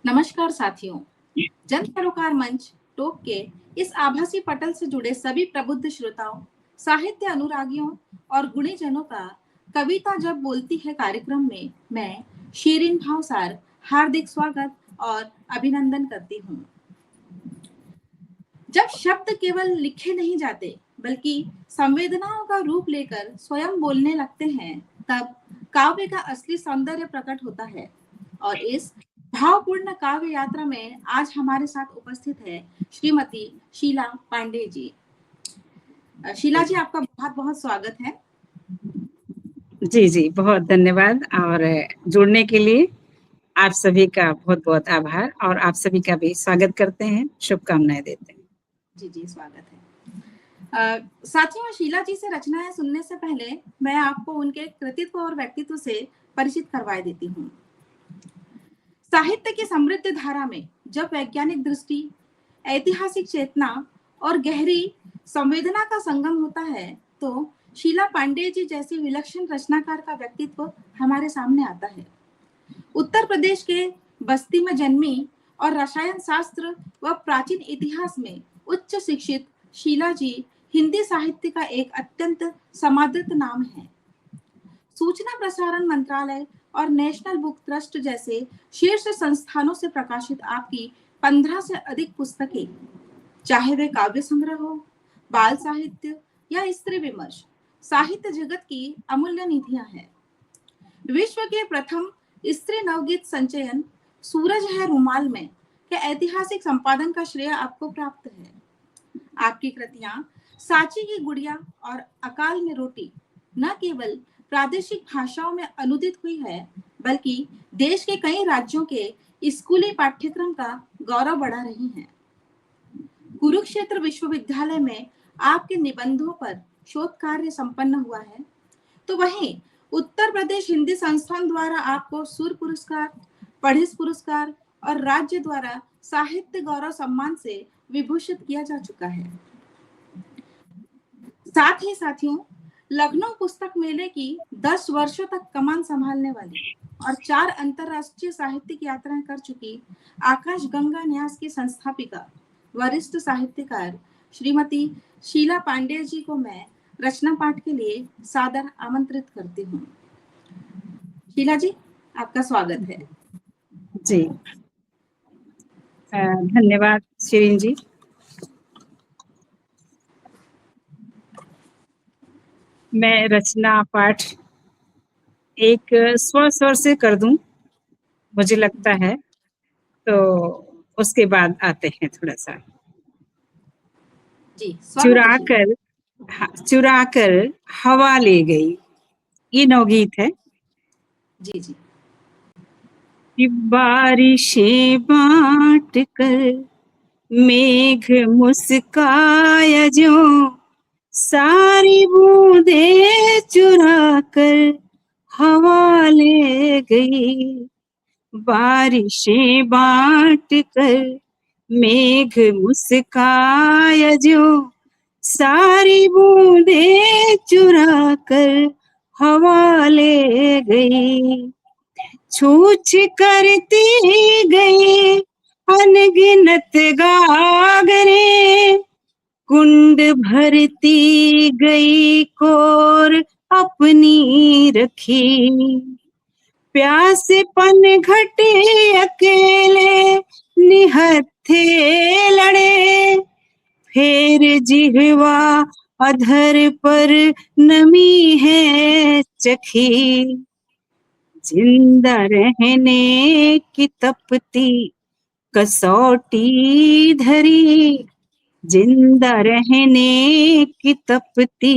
नमस्कार साथियों, जन सरोकार मंच टोक के इस आभासी पटल से जुड़े सभी प्रबुद्ध श्रोताओं, साहित्य अनुरागियों और गुणीजनों का कविता जब बोलती है कार्यक्रम में मैं शीरिन भावसार हार्दिक स्वागत और अभिनंदन करती हूँ। जब शब्द केवल लिखे नहीं जाते बल्कि संवेदनाओं का रूप लेकर स्वयं बोलने लगते हैं, तब काव्य का असली सौंदर्य प्रकट होता है। और इस भावपूर्ण काव्य यात्रा में आज हमारे साथ उपस्थित है श्रीमती शीला पांडे जी। शीला जी, आपका बहुत बहुत स्वागत है। जी जी, बहुत धन्यवाद और जुड़ने के लिए आप सभी का बहुत बहुत आभार और आप सभी का भी स्वागत करते हैं, शुभकामनाएं देते हैं। जी जी, स्वागत है। साथियों, शीला जी से रचनाएं सुनने से पहले मैं आपको उनके कृतित्व और व्यक्तित्व से परिचित करवा देती हूँ। साहित्य की समृद्ध धारा में जब वैज्ञानिक दृष्टि, ऐतिहासिक चेतना और गहरी संवेदना का संगम होता है, तो शीला पांडे जी जैसी विलक्षण रचनाकार का व्यक्तित्व हमारे सामने आता है। उत्तर प्रदेश के बस्ती में जन्मी और रसायन शास्त्र व प्राचीन इतिहास में उच्च शिक्षित शीला जी हिंदी साहित्य का एक अत्यंत समादृत नाम है। सूचना प्रसारण मंत्रालय और नेशनल बुक ट्रस्ट जैसे शीर्ष संस्थानों से प्रकाशित आपकी 15 से अधिक पुस्तकें, चाहे वे काव्य संग्रह हो, बाल साहित्य या स्त्री विमर्श, साहित्य जगत की अमूल्य निधियां हैं। विश्व के प्रथम स्त्री नवगीत संचयन सूरज है रुमाल में के ऐतिहासिक संपादन का श्रेय आपको प्राप्त है। आपकी कृतियां सांची की गुड़िया और अकाल में रोटी न केवल प्रादेशिक भाषाओं में अनुदित हुई है, बल्कि देश के कई राज्यों के स्कूली पाठ्यक्रम का गौरव बढ़ा रही हैं। कुरुक्षेत्र विश्वविद्यालय में आपके निबंधों पर शोध कार्य संपन्न हुआ है, तो वहीं उत्तर प्रदेश हिंदी संस्थान द्वारा आपको सुर पुरस्कार, पढ़िस पुरस्कार और राज्य द्वारा साहित्य गौरव सम्मान से विभूषित किया जा चुका है। साथ ही साथियों, लखनऊ पुस्तक मेले की 10 वर्षों तक कमान संभालने वाली और 4 अंतरराष्ट्रीय साहित्यिक यात्राएं कर चुकी आकाश गंगा न्यास की संस्थापिका, वरिष्ठ साहित्यकार श्रीमती शीला पांडे जी को मैं रचना पाठ के लिए सादर आमंत्रित करती हूँ। शीला जी, आपका स्वागत है। जी, धन्यवाद शीरिन जी। मैं रचना पाठ एक स्वर से कर दूं, मुझे लगता है, तो उसके बाद आते हैं थोड़ा सा। जी, चुरा कर हवा ले गई, ये नवगीत है। जी जी। बारिशें बांट कर मेघ मुस्काया जो, सारी बूंदे चुरा कर हवा ले गई। बारिशें बांट कर मेघ मुस्काया जो, सारी बूंदे चुरा कर हवा ले गई। छूछ करती गई अनगिनत गागरे, कुंड भरती गई कोर अपनी रखी। प्यासेपन घटे अकेले निहत्थे लड़े, फेर जिह्वा अधर पर नमी है चखी। जिंदा रहने की तपती कसौटी धरी, जिंदा रहने की तपती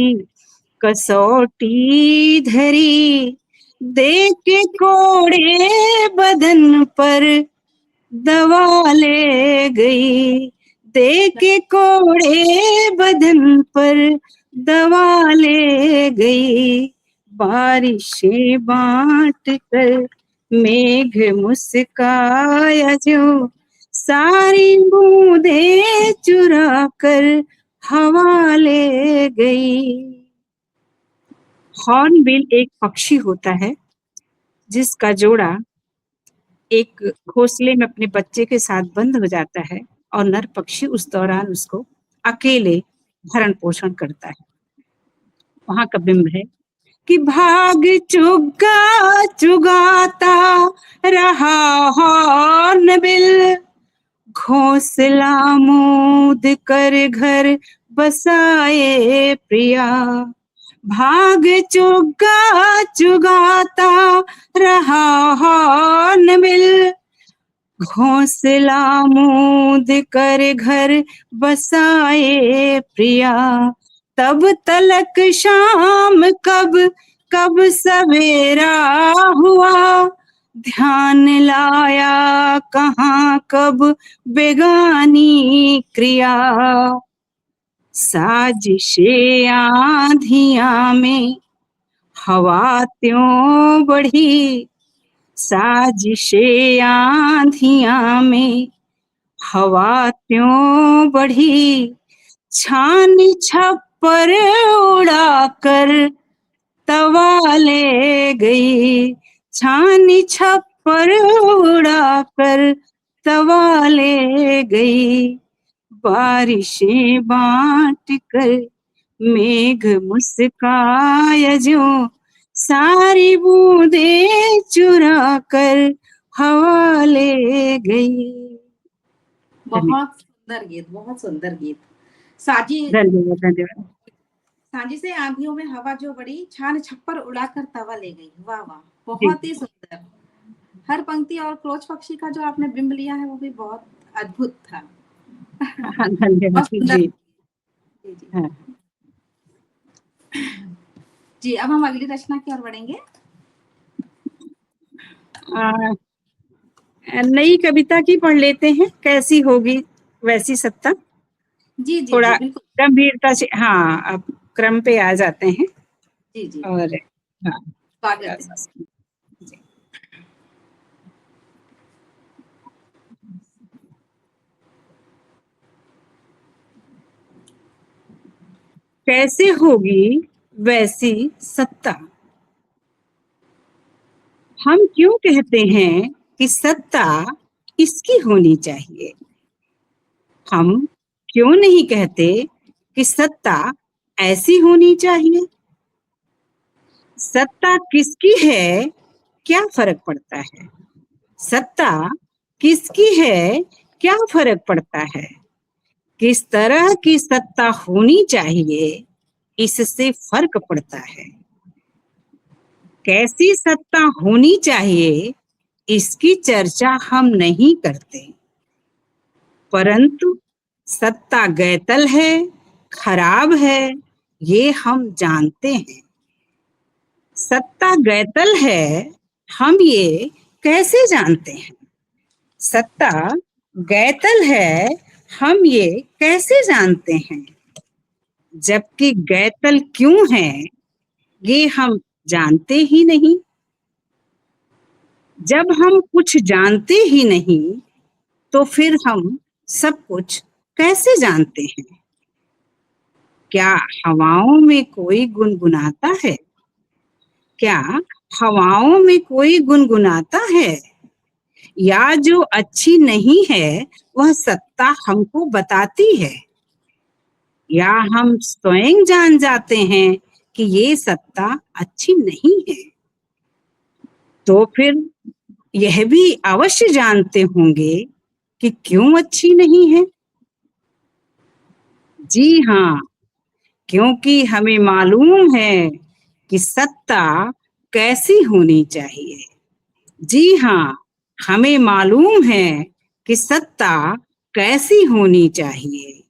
कसौटी धरी। दे के कोड़े बदन पर दवा ले गई, दे के कोड़े बदन पर दवा ले गई। बारिशें बांट कर मेघ मुस्काया जो, सारी बूंदे चुरा कर हवा ले गई। हॉर्नबिल एक पक्षी होता है जिसका जोड़ा एक घोंसले में अपने बच्चे के साथ बंद हो जाता है और नर पक्षी उस दौरान उसको अकेले भरण पोषण करता है। वहां का बिंब है कि भाग चुगा चुगाता रहा हॉर्नबिल, घोंसला मूद कर घर बसाए प्रिया। भाग चुगा चुगाता रहा हॉर्नबिल, घोंसला मूद कर घर बसाए प्रिया। तब तलक शाम कब कब सवेरा हुआ, ध्यान लाया कहाँ कब बेगानी क्रिया। साजिशे आंधिया में हवा त्यों बढ़ी, साजिशे आंधिया में हवा त्यों बढ़ी, छान छप्पर उड़ाकर तवा ले गई, छान छप्पर उड़ाकर तवा ले गई। बारिशें बांट कर मेघ मुस्काया जो, सारी बूंदे चुरा कर हवा ले गई। बहुत सुंदर गीत, बहुत सुंदर गीत। साजी धन्यवाद धन्यवाद। साजी से आंधियों में हवा जो बड़ी, छान छप्पर उड़ाकर तवा ले गई। वाह वाह, जी बहुत ही सुंदर। हर पंक्ति और क्रोच पक्षी का जो आपने बिंब लिया है वो भी बहुत अद्भुत था। हाँ, धन्यवाद बहुत सुंदर। जी। जी जी हाँ। जी, अब हम अगली रचना की ओर बढ़ेंगे। नई कविता की पढ़ लेते हैं, कैसी होगी वैसी सत्ता। जी जी थोड़ा जी बिल्कुल। गंभीरता से, हाँ, अब क्रम पे आ जाते हैं। जी जी, और हाँ, स्वागत है। जी। कैसे होगी वैसी सत्ता, हम क्यों कहते हैं कि सत्ता इसकी होनी चाहिए। हम क्यों नहीं कहते कि सत्ता ऐसी होनी चाहिए। सत्ता किसकी है क्या फर्क पड़ता है, सत्ता किसकी है क्या फर्क पड़ता है। किस तरह की सत्ता होनी चाहिए इससे फर्क पड़ता है। कैसी सत्ता होनी चाहिए इसकी चर्चा हम नहीं करते, परंतु सत्ता गैतल है, खराब है, ये हम जानते हैं। सत्ता गैतल है, हम ये कैसे जानते हैं। सत्ता गैतल है, हम ये कैसे जानते हैं। जबकि गैतल क्यों है ये हम जानते ही नहीं। जब हम कुछ जानते ही नहीं तो फिर हम सब कुछ कैसे जानते हैं। क्या हवाओं में कोई गुनगुनाता है, क्या हवाओं में कोई गुनगुनाता है, या जो अच्छी नहीं है वह सत्ता हमको बताती है, या हम स्वयं जान जाते हैं कि ये सत्ता अच्छी नहीं है। तो फिर यह भी अवश्य जानते होंगे कि क्यों अच्छी नहीं है। जी हाँ, क्योंकि हमें मालूम है कि सत्ता कैसी होनी चाहिए। जी हाँ, हमें मालूम है कि सत्ता कैसी होनी चाहिए।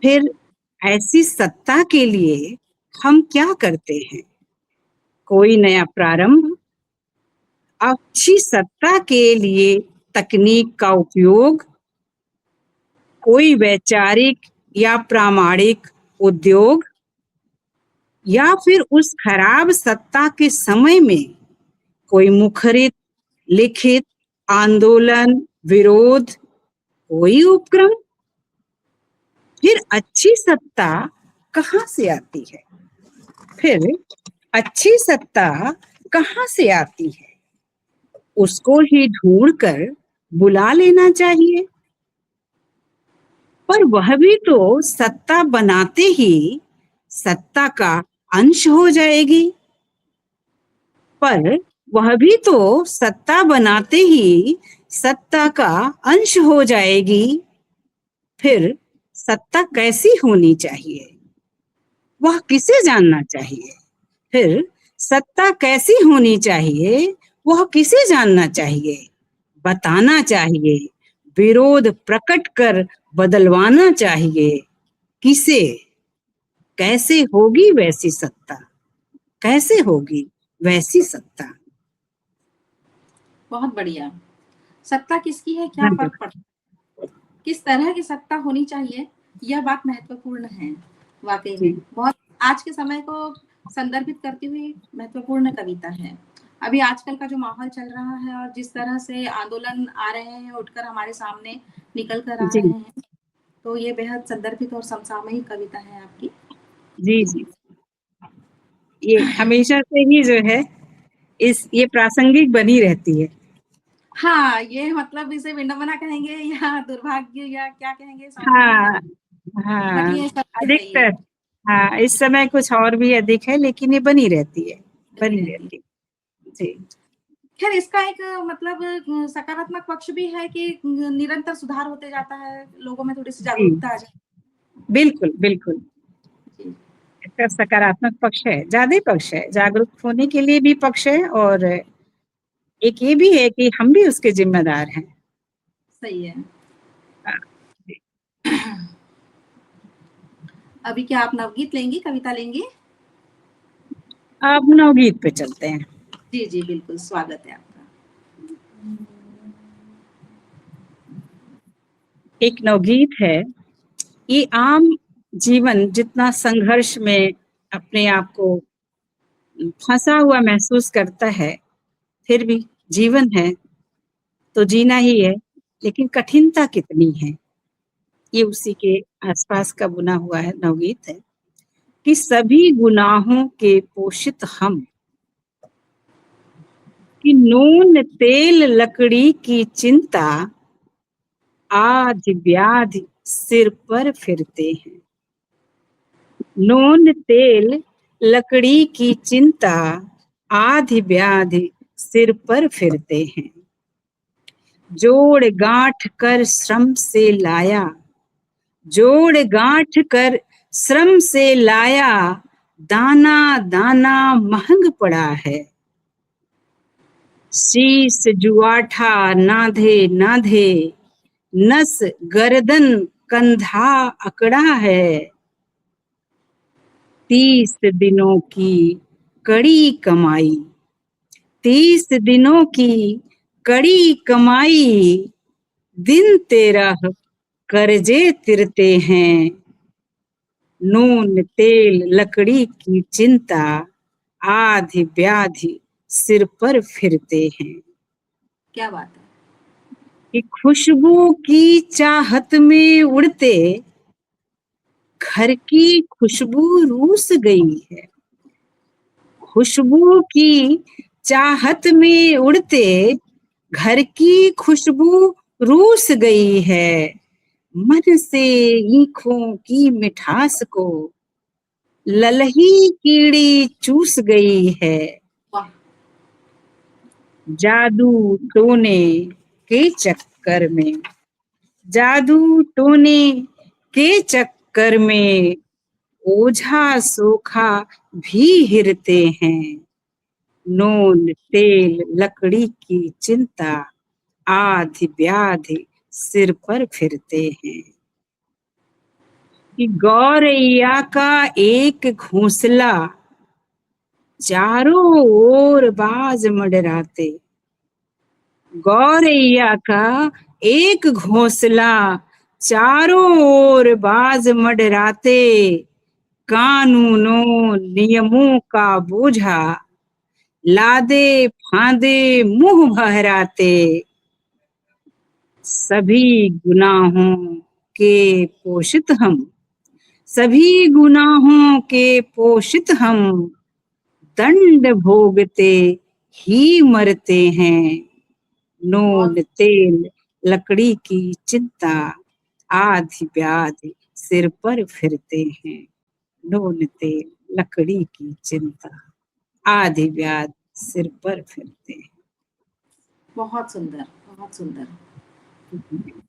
फिर ऐसी सत्ता के लिए हम क्या करते हैं। कोई नया प्रारंभ, अच्छी सत्ता के लिए तकनीक का उपयोग, कोई वैचारिक या प्रामाणिक उद्योग, या फिर उस खराब सत्ता के समय में कोई मुखरित लिखित आंदोलन, विरोध, कोई उपक्रम। फिर अच्छी सत्ता कहाँ से आती है। फिर अच्छी सत्ता कहाँ से आती है। उसको ही ढूंढकर बुला लेना चाहिए। पर वह भी तो सत्ता बनाते ही सत्ता का अंश हो जाएगी। पर वह भी तो सत्ता बनाते ही सत्ता का अंश हो जाएगी। फिर सत्ता कैसी होनी चाहिए, वह किसे जानना चाहिए? फिर सत्ता कैसी होनी चाहिए, वह किसे जानना चाहिए? बताना चाहिए, विरोध प्रकट कर बदलवाना चाहिए। किसे? कैसे होगी वैसी सत्ता? कैसे होगी वैसी सत्ता? बहुत बढ़िया। सत्ता किसकी है, क्या फर्क धन्यवाद। पड़ता है, किस तरह की सत्ता होनी चाहिए, यह बात महत्वपूर्ण है। वाकई जी में बहुत आज के समय को संदर्भित करती हुई महत्वपूर्ण कविता है। अभी आजकल का जो माहौल चल रहा है और जिस तरह से आंदोलन आ रहे हैं, उठकर हमारे सामने निकल कर आ रहे जी हैं, तो ये बेहद संदर्भित और समसामयिक कविता है आपकी। जी जी, ये हमेशा से ही जो है ये प्रासंगिक बनी रहती है। हाँ, ये मतलब इसे विडंबना कहेंगे या दुर्भाग्य या क्या कहेंगे समझ में नहीं हाँ आता, बट हाँ, ये सत्य है ये। अधिकतर हाँ, इस समय कुछ और भी अधिक है, लेकिन ये बनी रहती है, बनी बनी रहती है। रहती है। जी खैर इसका एक मतलब सकारात्मक पक्ष भी है कि निरंतर सुधार होते जाता है, लोगों में थोड़ी-सी जी, जागरूकता आ जाती बिल्कुल बिल्कुल, है। जी, इसका सकारात्मक पक्ष है, ज्यादा पक्ष है, जागरूक होने के लिए भी पक्ष है, और एक ये भी है कि हम भी उसके जिम्मेदार हैं। सही है। हाँ, जी। अभी क्या आप नवगीत लेंगी, कविता लेंगी? अब नवगीत पे चलते हैं। जी, जी, बिल्कुल, स्वागत है आपका। एक नवगीत है, ये आम जीवन जितना संघर्ष में अपने आप को फंसा हुआ महसूस करता है, फिर भी जीवन है तो जीना ही है, लेकिन कठिनता कितनी है, ये उसी के आसपास का बुना हुआ है नवगीत है कि सभी गुनाहों के पोषित हम, कि नून तेल लकड़ी की चिंता, आदि व्याधि सिर पर फिरते हैं। नून तेल लकड़ी की चिंता, आदि व्याधि सिर पर फिरते हैं। जोड़ गांठ कर श्रम से लाया, जोड़ गांठ कर श्रम से लाया, दाना दाना महंग पड़ा है। शीश जुआठा नाधे नाधे, नस गर्दन कंधा अकड़ा है। 30 दिनों की कड़ी कमाई, 30 दिनों की कड़ी कमाई, दिन 13 कर्जे तिरते हैं। नून तेल लकड़ी की चिंता, आधि व्याधि सिर पर फिरते हैं। क्या बात है! कि खुशबू की चाहत में उड़ते, घर की खुशबू रूस गई है। खुशबू की चाहत में उड़ते, घर की खुशबू रूस गई है। मन से ईंखों की मिठास को ललही कीड़ी चूस गई है। वाह! जादू टोने के चक्कर में, जादू टोने के चक्कर में ओझा सोखा भी हिरते हैं। नून तेल लकड़ी की चिंता, आधि व्याधि सिर पर फिरते हैं। कि गौरैया का एक घोंसला, चारों ओर बाज मंडराते। गौरैया का एक घोंसला, चारों ओर बाज मंडराते। कानूनों नियमों का बोझा, लादे फांदे मुंह बहराते। सभी गुनाहों के पोषित हम, सभी गुनाहों के पोषित हम, दंड भोगते ही मरते हैं। नून बहुत तेल लकड़ी की चिंता, आधी व्याधि सिर पर फिरते हैं। नून तेल लकड़ी की चिंता, आधी व्याधि सिर पर फिरते बहुत सुंदर, बहुत सुंदर। हैं।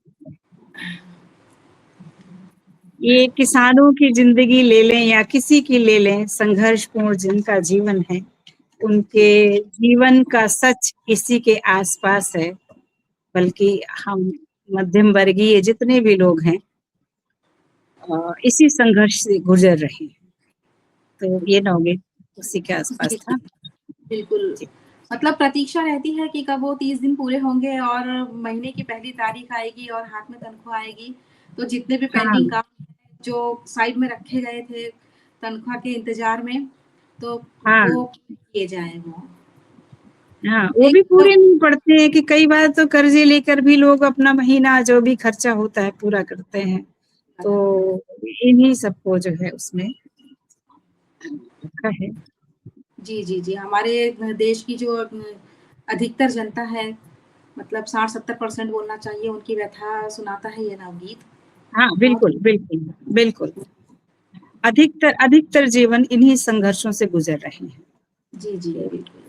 ये किसानों की जिंदगी ले लें या किसी की ले लें, संघर्षपूर्ण जिनका जीवन है, उनके जीवन का सच इसी के आसपास है। बल्कि हम मध्यम वर्गीय जितने भी लोग हैं इसी संघर्ष से गुजर रहे हैं। तो ये नवगीत उसी के आसपास जी, था। बिल्कुल। जी। मतलब प्रतीक्षा रहती है कि कब वो 30 दिन पूरे होंगे और महीने की पहली तारीख आएगी और हाथ में तनख्वाह आएगी। तो जितने भी हाँ पेंडिंग काम हैं, जो साइड में रखे गए थे तनख्वाह के इंतज़ार में, तो हाँ वो किए जाएँ वो। हाँ, वो एक भी तो पूरे नहीं पड़ते हैं कि कई बार तो कर्जे लेकर भी लोग अपना महीना जो भी खर्चा होता है पूरा करते हैं। तो इन्हीं सबको जो है उसमें रखा है। जी, जी, जी। हमारे देश की जो अधिकतर जनता है, मतलब 60-70% बोलना चाहिए, उनकी व्यथा सुनाता है ये नवगीत। हाँ, बहुत बिल्कुल, बिल्कुल, बिल्कुल। अधिकतर अधिकतर जीवन इन्हीं संघर्षों से गुजर रहे हैं। जी, जी, तो बिल्कुल।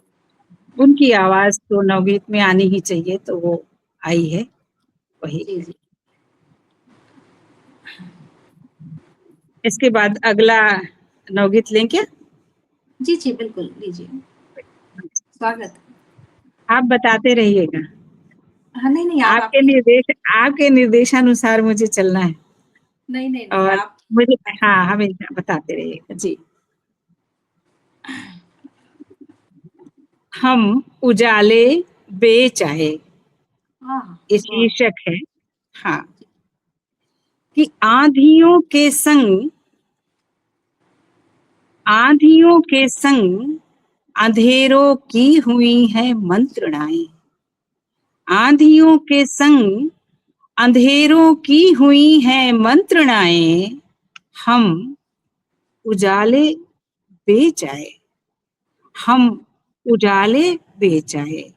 उनकी आवाज़ तो नवगीत में आनी ही चाहिए, तो वो आई है, वही। जी, जी। इसके बाद अगला नवगीत लें क्या? जी, जी, बिल्कुल, लीजिए। स्वागत। आप बताते रहिएगा। हाँ, नहीं, नहीं, आप लीजिए। आपके निर्देशानुसार मुझे चलना है नहीं, नहीं, नहीं, और आप मुझे हाँ, हमेशा बताते रहिएगा। जी। हम उजाले बेचाहे, हाँ, ये बहुत शीर्षक है। हाँ, कि आंधियों के संग अंधेरों की हुई है मंत्रणाएं। आंधियों के संग अंधेरों की हुई है मंत्रणाएं। हम उजाले बेचाए, हम उजाले बेचाए।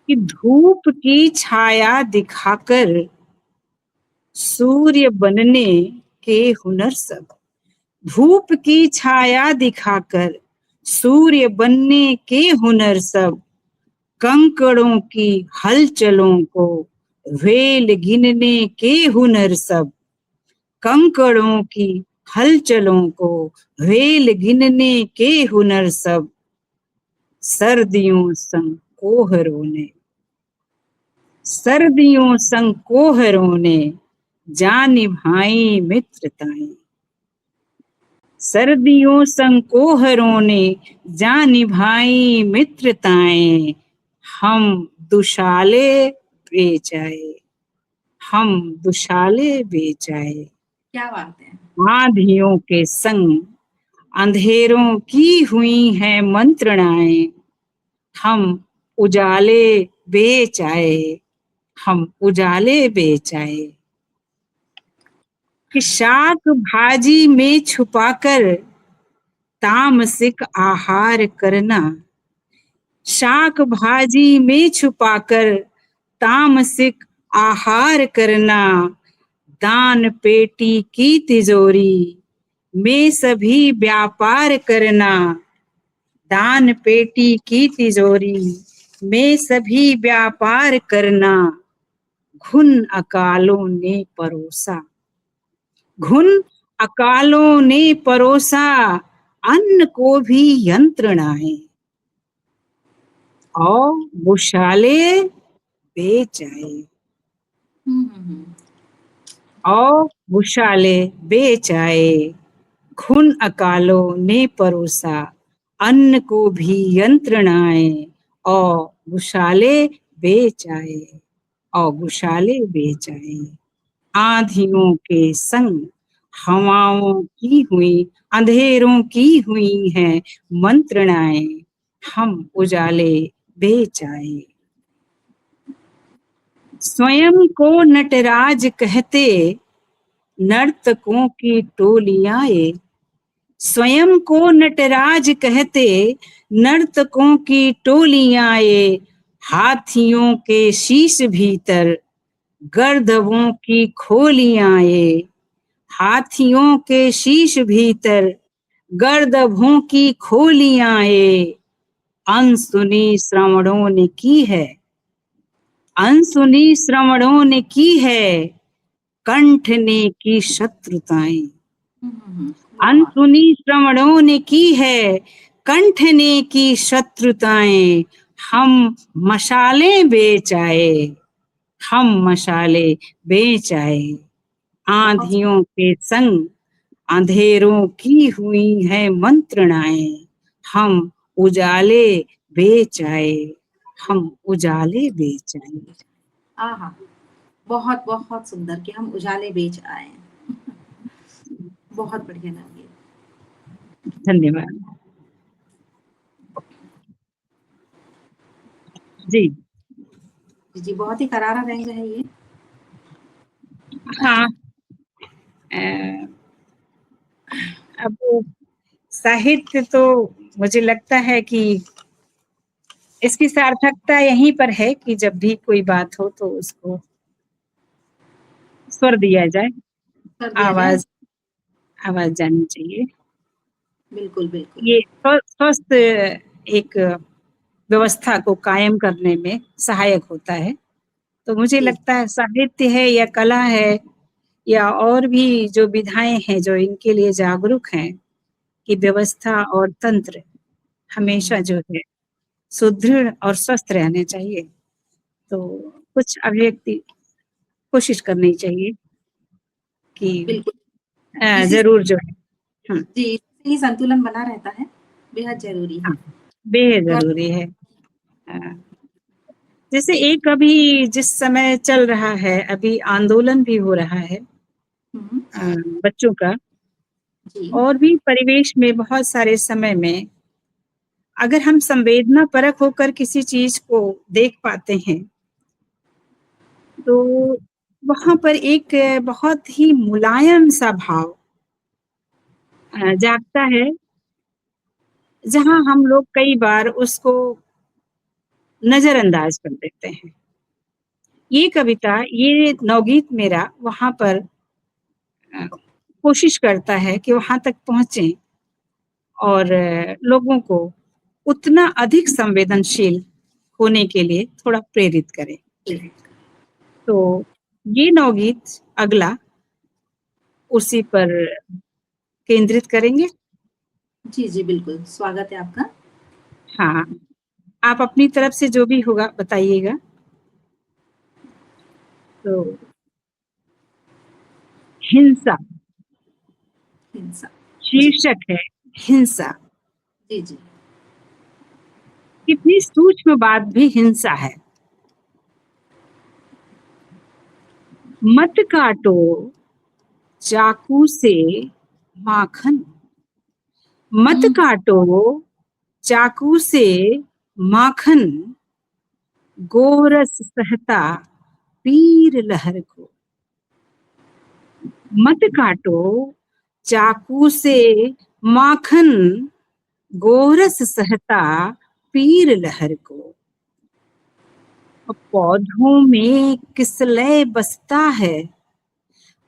कि धूप की छाया दिखाकर सूर्य बनने के हुनर सब। धूप की छाया दिखाकर सूर्य बनने के हुनर सब। कंकड़ों की हलचलों को वेल गिनने के हुनर सब। कंकड़ों की हलचलों को वेल गिनने के हुनर सब। सर्दियों संग कोहरों ने, सर्दियों संग कोहरों ने जा निभाई मित्रताएं। सर्दियों संग कोहरों ने जा निभाई मित्रताएं। हम दुशाले बेचाए, हम दुशाले बेचाए। क्या बात है! आंधियों के संग अंधेरों की हुई है मंत्रणाएं। हम उजाले बेचाए, हम उजाले बेचाए। कि शाक भाजी में छुपाकर तामसिक आहार करना। शाक भाजी में छुपाकर तामसिक आहार करना। दान पेटी की तिजोरी में सभी व्यापार करना। दान पेटी की तिजोरी में सभी व्यापार करना। घुन अकालों ने परोसा, घुन अकालों ने परोसा अन्न को भी यंत्रणाएं। और बुशाले बेचाए, हुँ, हुँ, हुँ। और बुशाले बेचाए। घुन अकालों ने परोसा अन्न को भी यंत्रणाएं। और बुशाले बेचाए, और बुशाले बेचाए। आंधियों के संग हवाओं की हुई, अंधेरों की हुई हैं मंत्रणाएं। हम उजाले बेचाए। स्वयं को नटराज कहते नर्तकों की टोलियां ये। स्वयं को नटराज कहते नर्तकों की टोलियां ये, हाथियों के शीश भीतर गर्दभों की खोलियां ये, हाथियों के शीश भीतर गर्दभों की खोलियां ये, अनसुनी श्रवणों ने की है, अनसुनी श्रवणों ने की है, कंठ ने की शत्रुताएं, वाह अनसुनी श्रवणों ने की है, कंठ ने की शत्रुताएं, हम मशालें बेच आए, हम मशाले बेच आए, बहुत आंधियों के संग अंधेरों की हुई है मंत्रणाएं, हम उजाले बेच आए, हम उजाले बेच आए। आहा बहुत बहुत सुंदर कि हम उजाले बेच आए हैं। बहुत बढ़िया लगे। धन्यवाद जी। जी जी, बहुत ही करारा रंग है ये। हाँ, अ, अब साहित्य तो मुझे लगता है कि इसकी सार्थकता यहीं पर है कि जब भी कोई बात हो तो उसको स्वर दिया जाए, कर दिया जाए। आवाज आवाज जानी चाहिए। बिल्कुल बिल्कुल। ये स्वस्थ एक व्यवस्था को कायम करने में सहायक होता है। तो मुझे जी लगता है साहित्य है या कला है या और भी जो विधाएं हैं जो इनके लिए जागरूक हैं कि व्यवस्था और तंत्र हमेशा जो है सुदृढ़ और स्वस्थ रहने चाहिए। तो कुछ अभिव्यक्ति कोशिश करनी चाहिए कि बिल्कुल। इसी से, ज़रूर जो है हुँ, जी इसी से ही संतुलन बना रहता है। बेहद जरूरी है। हाँ, बेहद बहुत ज़रूरी है। अ, जैसे एक अभी जिस समय चल रहा है, अभी आंदोलन भी हो रहा है हम्म, बच्चों का जी और भी परिवेश में बहुत सारे समय में अगर हम संवेदनापरक होकर किसी चीज़ को देख पाते हैं, तो वहाँ पर एक बहुत ही मुलायम-सा भाव जागता है, जहाँ हम लोग कई बार उसको नज़रअंदाज कर देते हैं। ये कविता, ये नवगीत मेरा वहाँ पर कोशिश करता है कि वहाँ तक पहुँचे और लोगों को उतना अधिक संवेदनशील होने के लिए थोड़ा प्रेरित करे। तो ये नवगीत अगला उसी पर केंद्रित करेंगे। जी जी बिल्कुल, स्वागत है आपका। हाँ, आप अपनी तरफ से जो भी होगा बताइएगा। तो हिंसा हिंसा। जी शीर्षक है हिंसा। जी जी। कितनी सूक्ष्म बात भी हिंसा है। मत काटो चाकू से माखन, मत हम्म, काटो चाकू से माखन, गोरस सहता पीर लहर को। मत काटो चाकू से माखन, गोरस सहता पीर लहर को। पौधों में किसलय बसता है,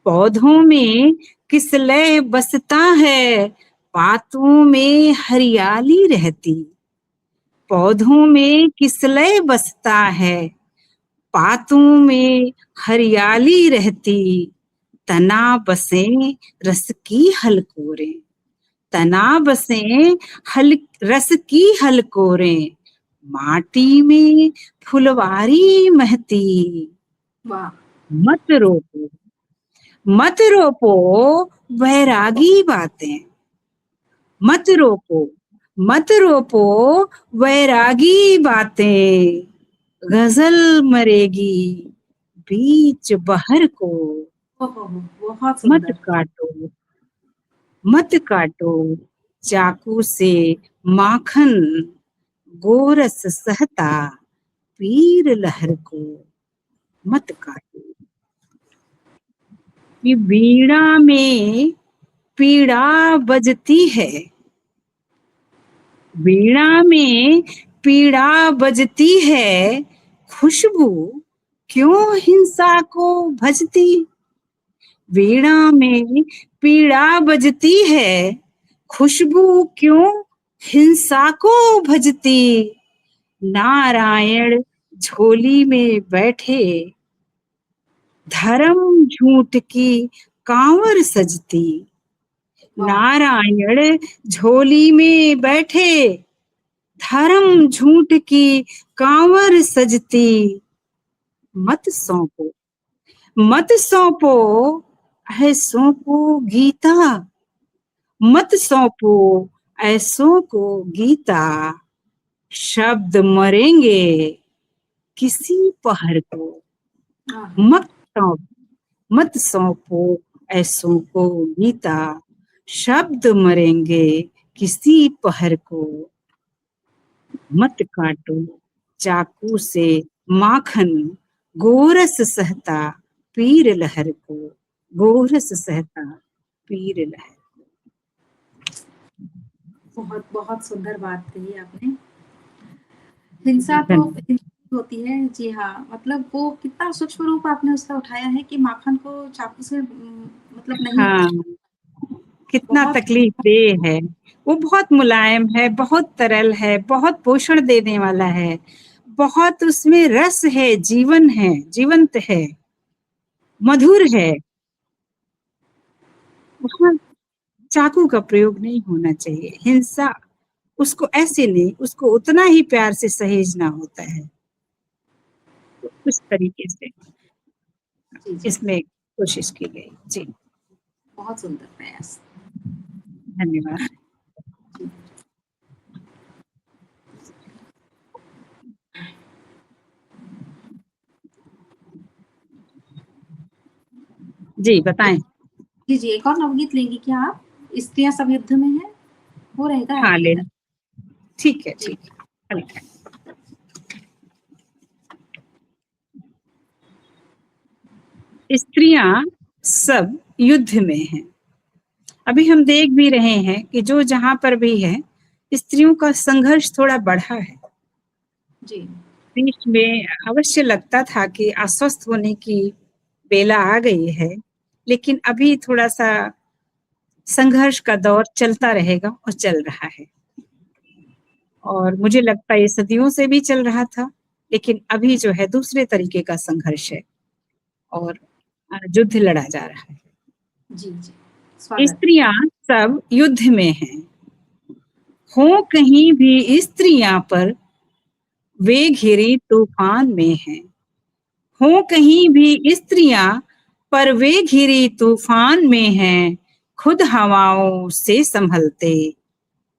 पौधों में किसलय बसता है, पातों में हरियाली रहती। पौधों में किसलय बसता है, पातों में हरियाली रहती। तना बसे रस की हलकोरें, तना बसे हल रस की हलकोरें, माटी में फुलवारी महती। वाह। मत रोको, मत रोको वैरागी बातें, मत रोको, मत रोको वैरागी बातें, गजल मरेगी बीच बहर को। ओहो, बहुत मत सुंदर। काटो, मत काटो चाकू से माखन, गोरस सहता पीर लहर को। मत काटो। ये वीणा में पीड़ा बजती है, वीणा में पीड़ा बजती है, खुशबू क्यों हिंसा को भजती। वीणा में पीड़ा बजती है, खुशबू क्यों हिंसा को भजती। नारायण झोली में बैठे, धर्म झूठ की कांवर सजती। नारायण झोली में बैठे, धर्म झूठ की कांवर सजती। मत सौंपो, मत सौंपो, ऐसों को गीता, मत सौंपो ऐसों को गीता। शब्द मरेंगे किसी पहर को, मत सौंपो, मत सौंपो ऐसों को गीता। शब्द मरेंगे किसी पहर को। मत काटो चाकू से माखन, गोरस सहता पीर लहर को। गोरस सहता पीर लहर। बहुत बहुत सुंदर बात कही आपने। हिंसा तो होती है, जी हाँ, मतलब वो कितना सूक्ष्म रूप आपने उसका उठाया है कि माखन को चाकू से मतलब नहीं। हाँ, कितना तकलीफ देह है। वो बहुत मुलायम है, बहुत तरल है, बहुत पोषण देने वाला है, बहुत उसमें रस है, जीवन है, जीवंत है, मधुर है। वहाँ चाकू का प्रयोग नहीं होना चाहिए। हिंसा उसको ऐसे नहीं, उसको उतना ही प्यार से सहेजना होता है। तो उस तरीके से इसमें कोशिश की गई। जी, बहुत सुंदर प्रयास, धन्यवाद। जी बताएं। जी जी, एक और नवगीत लेंगी क्या आप? स्त्रियां सब युद्ध में है, वो रहेगा हाँ आपके ले, घर। ठीक है, ठीक है। स्त्रियां सब युद्ध में हैं। अभी हम देख भी रहे हैं कि जो जहां पर भी है, स्त्रियों का संघर्ष थोड़ा बढ़ा है। जी, बीच में अवश्य लगता था कि आश्वस्त होने की बेला आ गई है, लेकिन अभी थोड़ा सा संघर्ष का दौर चलता रहेगा और चल रहा है। और मुझे लगता है ये सदियों से भी चल रहा था, लेकिन अभी जो है दूसरे तरीके का संघर्ष है और युद्ध लड़ा जा रहा है। जी जी, स्वागत। स्त्रियां सब युद्ध में हैं, हो कहीं भी स्त्रियां पर वे घिरी तूफान में हैं। हो कहीं भी स्त्रियां पर वे घिरी तूफान में हैं। खुद हवाओं से संभलते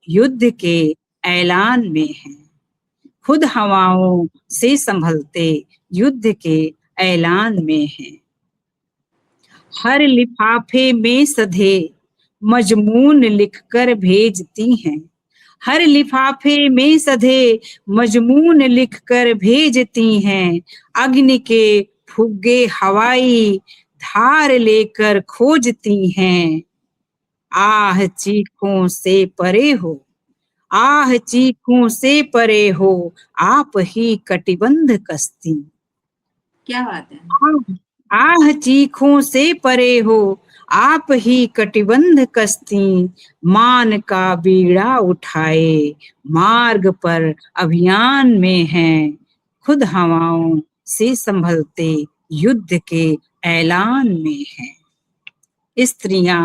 युद्ध के ऐलान में हैं। खुद हवाओं से संभलते युद्ध के ऐलान में हैं। हर लिफाफे में सधे मजमून लिखकर भेजती हैं। हर लिफाफे में सधे मजमून लिखकर भेजती हैं। अग्नि के फुग्गे हवाई धार लेकर खोजती हैं। आह चीखों से परे हो, आह चीखों से परे हो, आप ही कटिबंध कसती। क्या बात है। आह चीखों से परे हो, आप ही कटिबंध कसती। मान का बीड़ा उठाए मार्ग पर अभियान में हैं। खुद हवाओं से संभलते युद्ध के ऐलान में हैं। स्त्रियां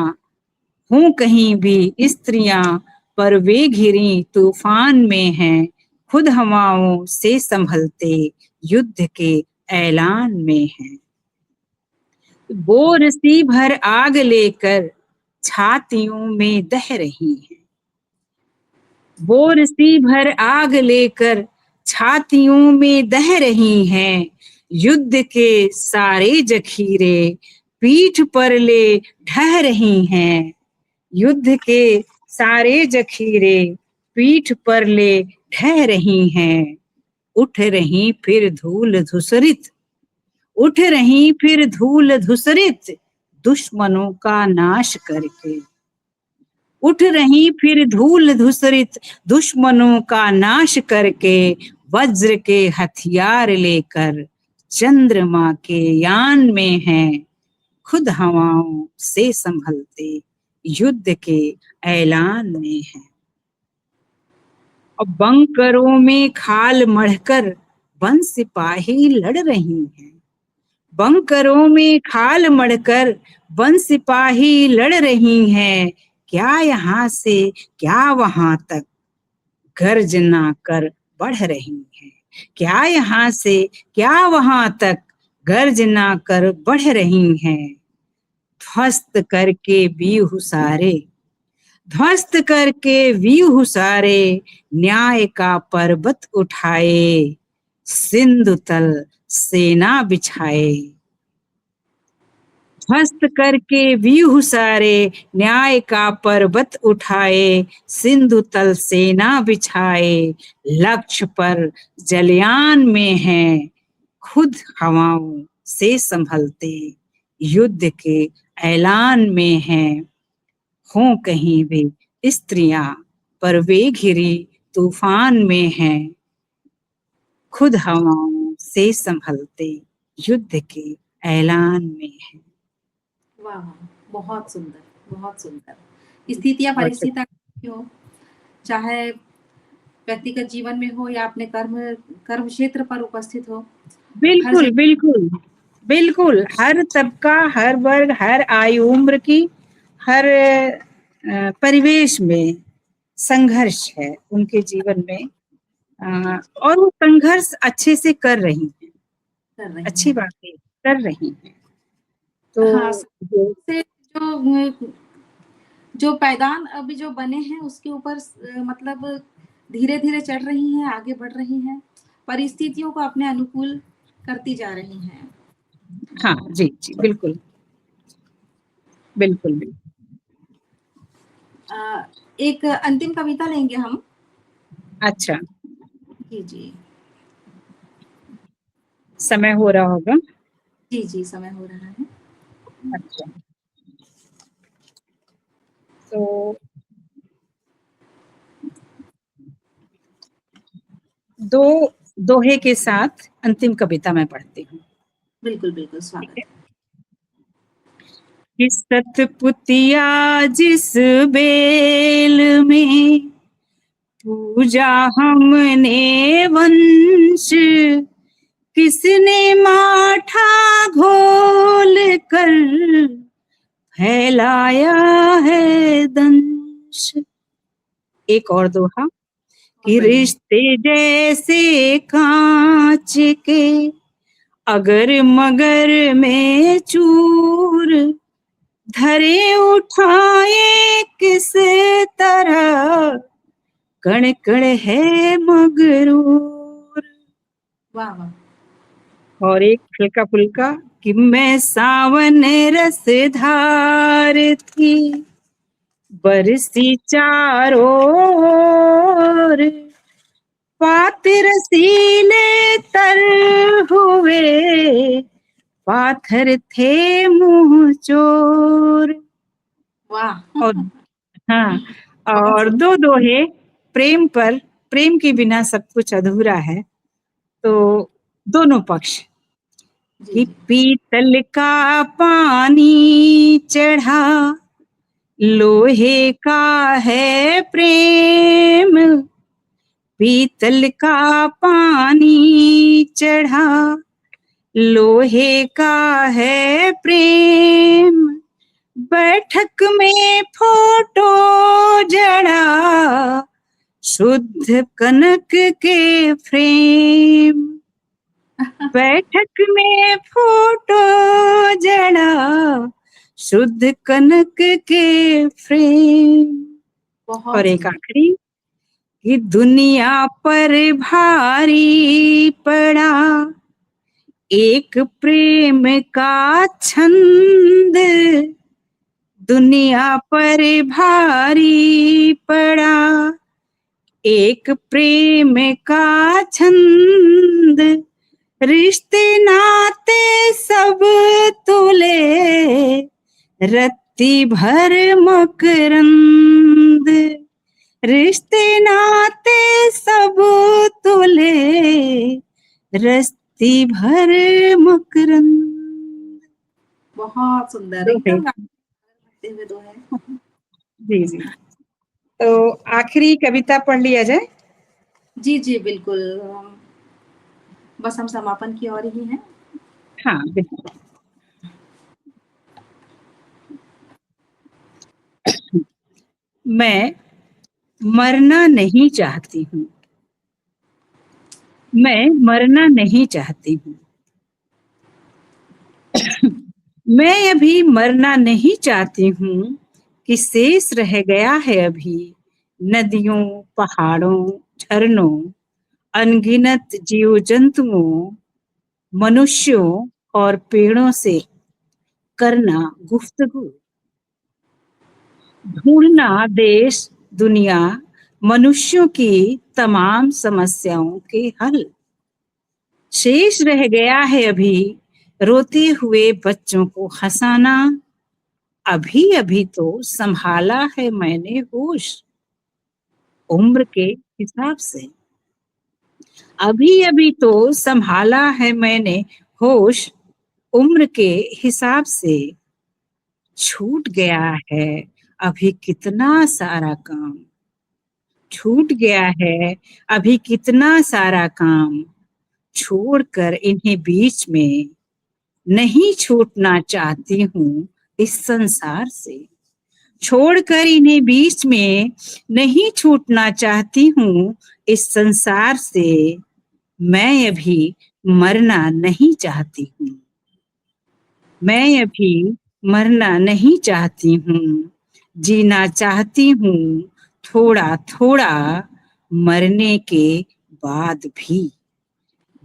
हूं कहीं भी स्त्रियां पर वे घिरी तूफान में हैं। खुद हवाओं से संभलते युद्ध के ऐलान में हैं। बोर सी भर आग लेकर छातियों में दह रही हैं। बोर सी भर आग लेकर छातियों में दह रही हैं। युद्ध के सारे जखीरे पीठ पर ले ढह रही हैं। युद्ध के सारे जखीरे पीठ पर ले ढह रही हैं। उठ रही फिर धूल धुसरित, उठ रही फिर धूल धुसरित दुश्मनों का नाश करके। उठ रही फिर धूल धूसरित दुश्मनों का नाश करके, वज्र के हथियार लेकर चंद्रमा के यान में हैं, खुद हवाओं से संभलते युद्ध के ऐलान में हैं। और बंकरों में खाल मढ़कर वन सिपाही लड़ रही हैं, बंकरों में खाल मढ़कर वन सिपाही लड़ रही हैं, क्या यहाँ से क्या वहां तक गर्जना कर बढ़ रही हैं, क्या यहाँ से क्या वहां तक गर्जना कर बढ़ रही हैं। ध्वस्त करके व्यूह सारे, ध्वस्त करके व्यूह सारे, न्याय का पर्वत उठाए, सिंधु तल सेना बिछाए। ध्वस्त करके व्यूह सारे, न्याय का पर्वत उठाए, सिंधु तल सेना बिछाए। लक्ष्य पर जलयान में हैं, खुद हवाओं से संभलते युद्ध के ऐलान में हैं। हों कहीं भी स्त्रियां पर वे घिरी तूफान में हैं, खुद हवाओं से संभलते युद्ध के ऐलान में हैं। वाह वाह, बहुत सुंदर, बहुत सुंदर। स्थितियां परिस्थितियां हो, चाहे व्यक्तिगत जीवन में हो या अपने कर्म क्षेत्र पर उपस्थित हो, बिल्कुल बिल्कुल बिल्कुल, हर तबका, हर वर्ग, हर आयु उम्र की, हर परिवेश में संघर्ष है उनके जीवन में, और वो संघर्ष अच्छे से कर रही हैं, अच्छी बातें कर रही हैं। तो हाँ, से जो पैदान अभी जो बने हैं उसके ऊपर मतलब धीरे धीरे चढ़ रही हैं, आगे बढ़ रही हैं, परिस्थितियों को अपने अनुकूल करती जा रही हैं। हाँ जी जी, बिल्कुल बिल्कुल बिल्कुल। एक अंतिम कविता लेंगे हम। अच्छा, जी जी, समय हो रहा होगा। जी जी, समय हो रहा है। अच्छा, तो दो दोहे के साथ अंतिम कविता मैं पढ़ती हूँ। बिल्कुल बिल्कुल, स्वागत है। कि सतपुतिया जिस बेल में पूजा हमने वंश, किसने माठा घोल कर फैलाया है दंश। एक और दोहा कि रिश्ते जैसे कांच के अगर मगर में चूर, धरे उठाए किस तरह कण कण है मगरूर। वाह वाह। और एक हल्का फुल्का कि मैं सावन रस धार थी, बरसी चारों ओर, पात रसीले तर हुए, पाथर थे मुंह चोर। वाह। और हाँ, और दो दोहे प्रेम पर, प्रेम के बिना सब कुछ अधूरा है, तो दोनों पक्ष कि पीतल का पानी चढ़ा, लोहे का है प्रेम, पीतल का पानी चढ़ा, लोहे का है प्रेम, बैठक में फोटो जड़ा, शुद्ध कनक के फ्रेम। बैठक में फोटो जड़ा, शुद्ध कनक के फ्रेम। और एक आखिरी कि दुनिया पर भारी पड़ा एक प्रेम का छंद, दुनिया पर भारी पड़ा एक प्रेम का छंद, रिश्ते नाते सब तुले रत्ती रस्ती भर मकरंद, रिश्ते नाते सब तोले, रस्ती भर मकरंद। बहुत सुंदर, दो है। एकदम गाते हुए दो है। जी जी। तो आखिरी कविता पढ़ लिया जाए। जी जी बिल्कुल, बस हम समापन की ओर ही हैं। हाँ बिल्कुल। मैं मरना नहीं चाहती हूँ, मैं मरना नहीं चाहती हूँ, मैं अभी मरना नहीं चाहती हूँ कि शेष रह गया है अभी नदियों, पहाड़ों, झरनों, अनगिनत जीव जंतुओं, मनुष्यों और पेड़ों से करना गुफ्तगू, ढूंढना देश दुनिया मनुष्यों की तमाम समस्याओं के हल। शेष रह गया है अभी रोते हुए बच्चों को हंसाना, अभी अभी तो संभाला है मैंने होश उम्र के हिसाब से, अभी अभी तो संभाला है मैंने होश उम्र के हिसाब से, छूट गया है अभी कितना सारा काम, छूट गया है अभी कितना सारा काम, छोड़कर इन्हें बीच में नहीं छूटना चाहती हूँ इस संसार से, छोड़कर इन्हें बीच में नहीं छूटना चाहती हूँ इस संसार से, मैं अभी मरना नहीं चाहती हूँ, मैं अभी मरना नहीं चाहती हूँ, जीना चाहती हूँ थोड़ा थोड़ा मरने के बाद भी,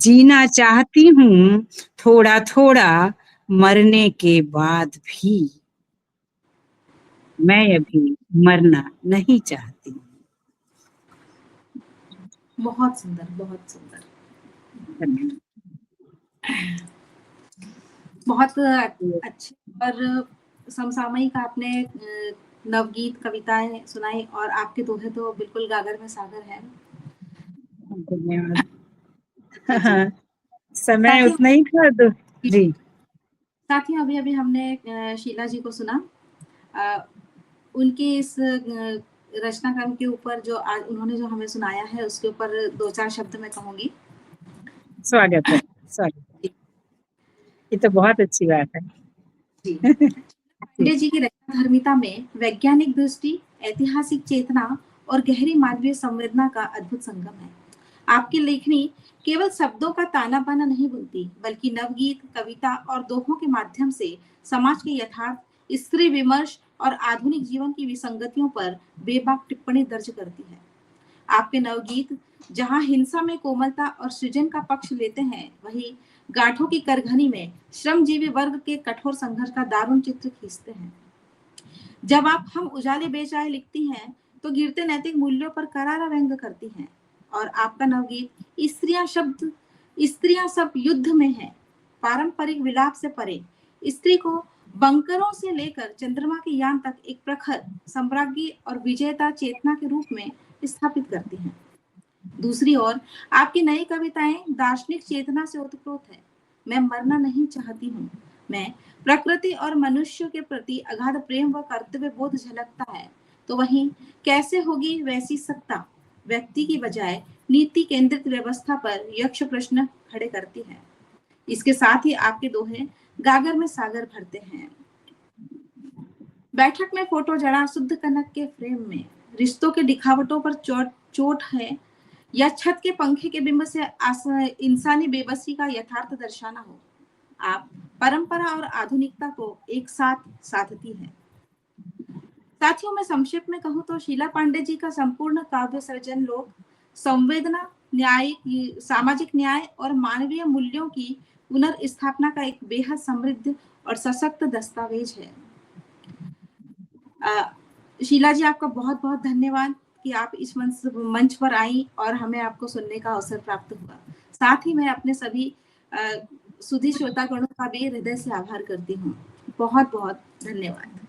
जीना चाहती हूँ थोड़ा थोड़ा मरने के बाद भी, मैं अभी मरना नहीं चाहती। बहुत सुंदर, बहुत सुंदर, धन्यवाद। बहुत अच्छे और समसामयिक आपने नवगीत कविताएं सुनाई, और आपके दोहे तो बिल्कुल गागर में सागर है। धन्यवाद। जी जी। समय साथ ही उतना ही था तो जी। साथ ही अभी अभी हमने शीला जी को सुना, अ, उनकी इस रचना क्रम के ऊपर जो आज उन्होंने जो हमें सुनाया है उसके ऊपर दो चार शब्द मैं कहूंगी। स्वागत है, स्वागत है। ये तो बहुत अच्छी बात है। जी, जी। पांडे जी की रचना धर्मिता में वैज्ञानिक दृष्टि, ऐतिहासिक चेतना और गहरी मानवीय संवेदना का अद्भुत संगम है। आपकी लेखनी केवल शब्दों का ताना बाना नहीं बुनती, बल्कि नवगीत, कविता और दोहों के माध्यम से समाज के यथार्थ, स्त्री विमर्श और आधुनिक जीवन की विसंगतियों पर बेबाक टिप्पणी दर्ज करती है। आपके नवगीत जहां हिंसा में कोमलता और सृजन का पक्ष लेते हैं, वहीं गांठों की करघनी में श्रमजीवी वर्ग के कठोर संघर्ष का दारुण चित्र खींचते हैं। जब आप हम उजाले बेच आए लिखती हैं, तो गिरते नैतिक मूल्यों पर करारा व्यंग करती हैं, और आपका नवगीत स्त्रियां सब युद्ध में हैं, पारंपरिक विलाप से परे स्त्री को बंकरों से लेकर चंद्रमा के यान तक एक प्रखर सम्राज्ञी और विजेता चेतना के रूप में स्थापित करती हैं। दूसरी ओर आपकी नई कविताएं दार्शनिक चेतना से ओतप्रोत है। मैं मरना नहीं चाहती हूँ, मैं प्रकृति और मनुष्य के प्रति अगाध प्रेम व कर्तव्य बोध झलकता है, तो वहीं कैसे होगी वैसी सत्ता व्यक्ति की बजाय नीति केंद्रित व्यवस्था पर यक्ष प्रश्न खड़े करती है। इसके साथ ही आपके दोहे गागर में सागर भरते हैं। बैठक में फोटो जड़ा शुद्ध कनक के फ्रेम में रिश्तों के दिखावटों पर चोट चोट है, या छत के पंखे के बिंब से इंसानी बेबसी का यथार्थ दर्शाना हो, आप परंपरा और आधुनिकता को एक साथ साधती है। साथियों, मैं संक्षेप में कहूँ तो शीला पांडे जी का संपूर्ण काव्य सर्जन लोक संवेदना, न्याय, सामाजिक न्याय और मानवीय मूल्यों की पुनर्स्थापना का एक बेहद समृद्ध और सशक्त दस्तावेज है। शीला जी, आपका बहुत बहुत धन्यवाद कि आप इस मंच पर आई और हमें आपको सुनने का अवसर प्राप्त हुआ। साथ ही मैं अपने सभी सुधी श्रोतागणों का भी हृदय से आभार करती हूँ। बहुत बहुत धन्यवाद।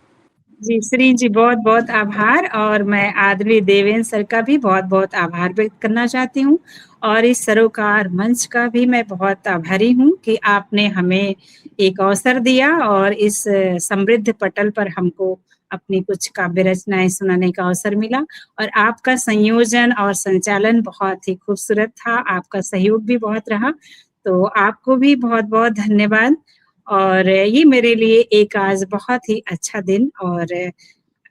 जी, श्री जी बहुत-बहुत आभार और मैं आदरणीय देवेंद्र सर का भी बहुत-बहुत आभार व्यक्त करना चाहती हूँ और इस सरोकार मंच का भी मैं बहुत आभारी हूँ कि आपने हमें एक अवसर दिया और इस समृद्ध पटल पर हमको अपनी कुछ काव्य रचनाएँ सुनाने का अवसर मिला और आपका संयोजन और संचालन बहुत ही खूबसूरत था, आपका सहयोग भी बहुत रहा, तो आपको भी बहुत-बहुत धन्यवाद। और ये मेरे लिए एक आज बहुत ही अच्छा दिन और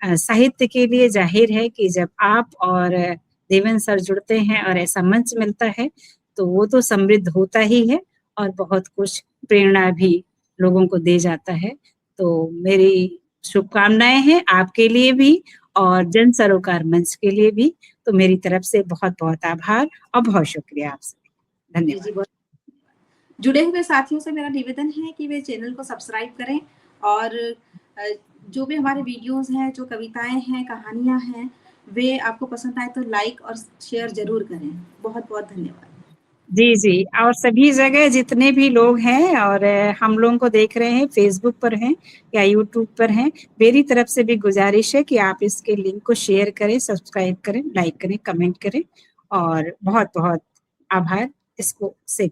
साहित्य के लिए ज़ाहिर है कि जब आप और देवेंद्र सर जुड़ते हैं और ऐसा मंच मिलता है, तो वो तो समृद्ध होता ही है और बहुत कुछ प्रेरणा भी लोगों को दे जाता है। तो मेरी शुभकामनाएँ हैं आपके लिए भी और जन सरोकार मंच के लिए भी। तो मेरी तरफ से बहुत-बहुत आभार और बहुत शुक्रिया आप सभी। जी, जी, धन्यवाद। बहुत जुड़े हुए साथियों से मेरा निवेदन है कि वे चैनल को सब्सक्राइब करें और जो भी हमारे वीडियोज़ हैं, जो कविताएँ हैं, कहानियाँ हैं, वे आपको पसंद आए तो लाइक और शेयर ज़रूर करें। बहुत-बहुत धन्यवाद। जी, जी और सभी जगह जितने भी लोग हैं और हम लोगों को देख रहे हैं, फ़ेसबुक पर हैं या यूट्यूब पर हैं, मेरी तरफ से भी गुज़ारिश है कि आप इसके लिंक को शेयर करें, सब्सक्राइब करें, लाइक करें, कमेंट करें और बहुत-बहुत आभार इसको से